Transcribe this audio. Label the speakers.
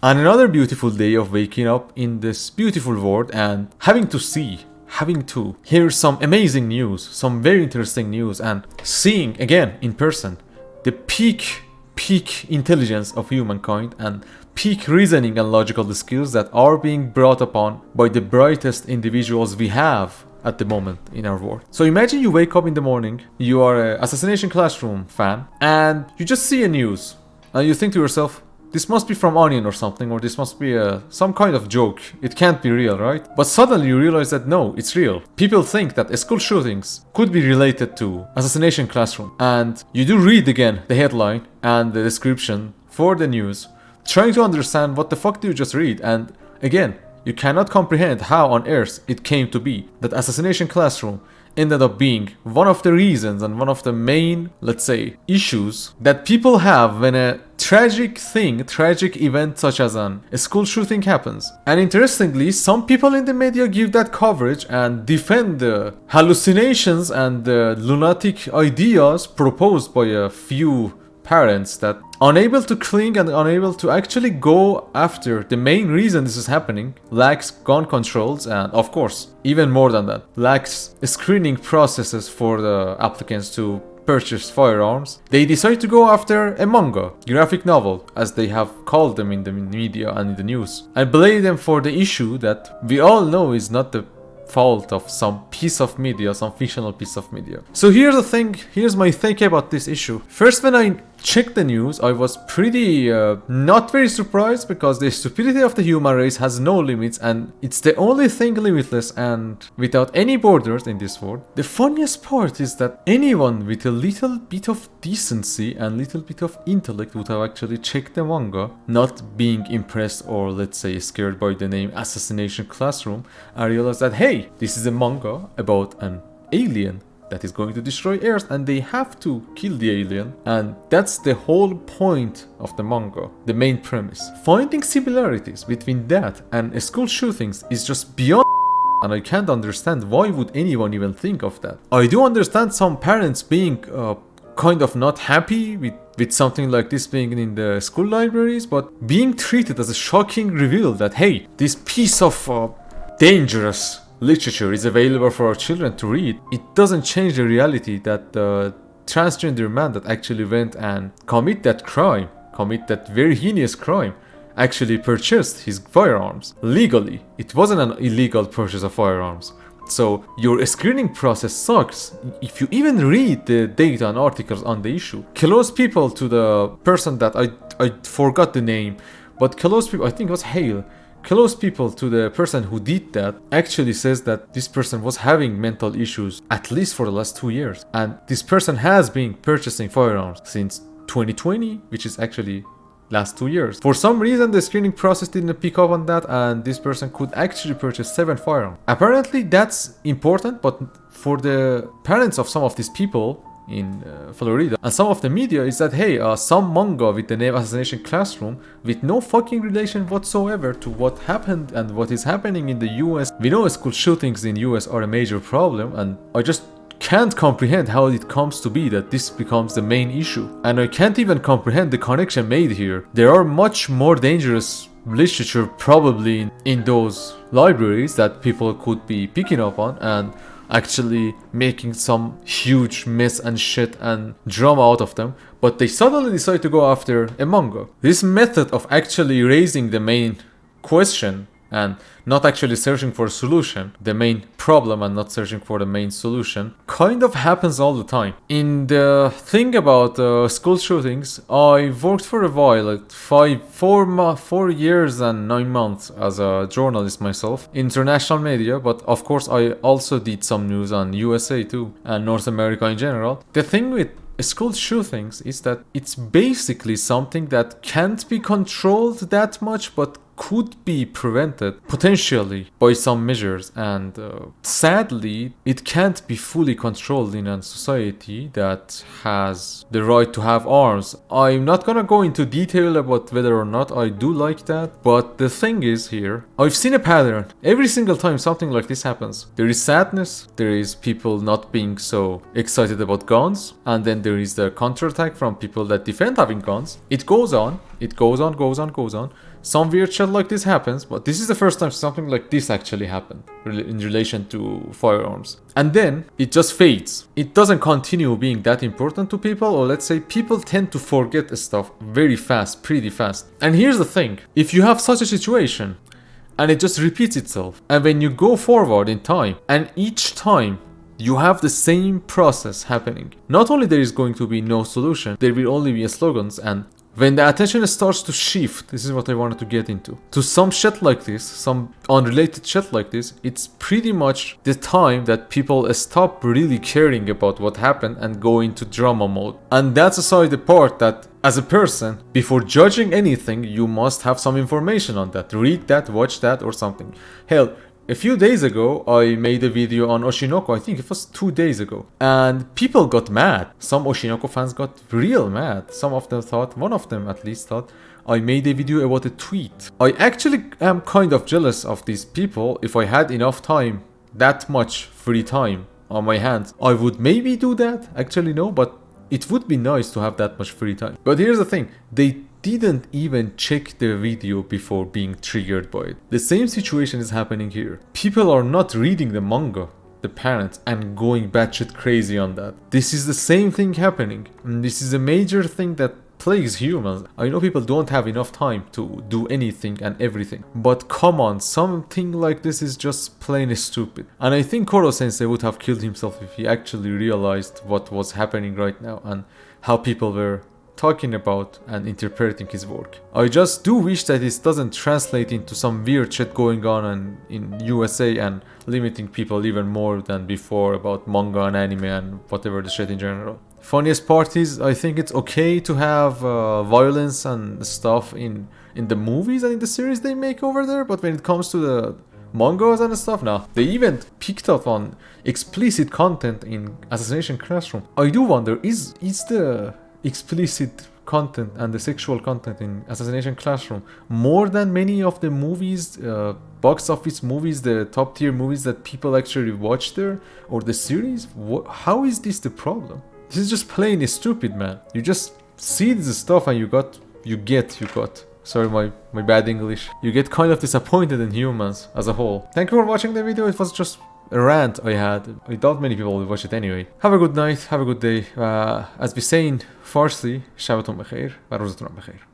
Speaker 1: And another beautiful day of waking up in this beautiful world and having to hear some amazing news, some very interesting news, and seeing again in person the peak intelligence of humankind and peak reasoning and logical skills that are being brought upon by the brightest individuals we have at the moment in our world. So imagine you wake up in the morning, you are an Assassination Classroom fan, and you just see a news, and you think to yourself, this must be from Onion or something, or this must be some kind of joke. It can't be real, right? But suddenly you realize that no, it's real. People think that school shootings could be related to Assassination Classroom. And you do read again the headline and the description for the news, trying to understand what the fuck do you just read. And again, you cannot comprehend how on earth it came to be that Assassination Classroom ended up being one of the reasons and one of the main, let's say, issues that people have when a tragic event such as a school shooting happens. And interestingly, some people in the media give that coverage and defend the hallucinations and the lunatic ideas proposed by a few parents that unable to cling and unable to actually go after the main reason this is happening, lacks gun controls, and of course, even more than that, lacks screening processes for the applicants to purchase firearms. They decide to go after a manga, graphic novel, as they have called them in the media and in the news, and blame them for the issue that we all know is not the fault of some piece of media, some fictional piece of media. So here's my thinking about this issue. First, when I checked the news, I was pretty not very surprised, because the stupidity of the human race has no limits, and it's the only thing limitless and without any borders in this world. The funniest part is that anyone with a little bit of decency and little bit of intellect would have actually checked the manga, not being impressed or let's say scared by the name Assassination Classroom, and realized that hey, this is a manga about an alien that is going to destroy Earth and they have to kill the alien, and that's the whole point of the manga, the main premise. Finding similarities between that and school shootings is just beyond, and I can't understand why would anyone even think of that. I do understand some parents being kind of not happy with something like this being in the school libraries, but being treated as a shocking reveal that hey, this piece of dangerous literature is available for our children to read, it doesn't change the reality that the transgender man that actually went and commit that very heinous crime, actually purchased his firearms legally. It wasn't an illegal purchase of firearms. So your screening process sucks. If you even read the data and articles on the issue, close people to the person that I forgot the name, but close people, I think it was Hale, close people to the person who did that actually says that this person was having mental issues at least for the last 2 years, and this person has been purchasing firearms since 2020, which is actually last 2 years. For some reason the screening process didn't pick up on that, and this person could actually purchase 7 firearms. Apparently that's important, but for the parents of some of these people in Florida and some of the media is that hey, some manga with the name Assassination Classroom with no fucking relation whatsoever to what happened and what is happening in the US. We know school shootings in US are a major problem, and I just can't comprehend how it comes to be that this becomes the main issue, and I can't even comprehend the connection made here. There are much more dangerous literature probably in those libraries that people could be picking up on and actually making some huge mess and shit and drama out of them, but they suddenly decide to go after a manga. This method of actually raising the main question and not actually searching for a solution, the main problem and not searching for the main solution, kind of happens all the time. In the thing about school shootings, I worked for a while, like 4 years and 9 months as a journalist myself, international media, but of course I also did some news on USA too, and North America in general. The thing with school shootings is that it's basically something that can't be controlled that much, but could be prevented potentially by some measures, and sadly it can't be fully controlled in a society that has the right to have arms. I'm not gonna go into detail about whether or not I do like that, but the thing is here, I've seen a pattern. Every single time something like this happens, there is sadness, there is people not being so excited about guns, and then there is the counterattack from people that defend having guns. It goes on. Some weird shit like this happens, but this is the first time something like this actually happened in relation to firearms. And then it just fades. It doesn't continue being that important to people, or let's say people tend to forget stuff very fast, pretty fast. And here's the thing, if you have such a situation and it just repeats itself, and when you go forward in time and each time you have the same process happening, not only there is going to be no solution, there will only be slogans. And when the attention starts to shift, this is what I wanted to get into, to some shit like this, some unrelated shit like this, it's pretty much the time that people stop really caring about what happened and go into drama mode. And that's aside the part that as a person, before judging anything, you must have some information on that. Read that, watch that, or something. Hell, a few days ago, I made a video on Oshinoko, I think it was 2 days ago, and people got mad. Some Oshinoko fans got real mad. Some of them thought, one of them at least thought, I made a video about a tweet. I actually am kind of jealous of these people. If I had enough time, that much free time on my hands, I would maybe do that. Actually no, but it would be nice to have that much free time. But here's the thing, they didn't even check the video before being triggered by it. The same situation is happening here. People are not reading the manga, the parents, and going batshit crazy on that. This is the same thing happening, and this is a major thing that plagues humans. I know people don't have enough time to do anything and everything, but come on, something like this is just plain stupid. And I think Koro sensei would have killed himself if he actually realized what was happening right now and how people were talking about and interpreting his work. I just do wish that this doesn't translate into some weird shit going on in USA and limiting people even more than before about manga and anime and whatever the shit in general. Funniest part is, I think it's okay to have violence and stuff in the movies and in the series they make over there, but when it comes to the mangas and stuff, nah. They even picked up on explicit content in Assassination Classroom. I do wonder, is the explicit content and the sexual content in Assassination Classroom more than many of the movies, box office movies, the top tier movies that people actually watch there, or the series? How is this the problem? This is just plain stupid, man. You just see this stuff and you got, sorry my bad English, you get kind of disappointed in humans as a whole. Thank you for watching the video. It was just a rant I had. I doubt many people will watch it anyway. Have a good night, have a good day. As we say in Farsi, شبتون بخیر و روزتون بخیر.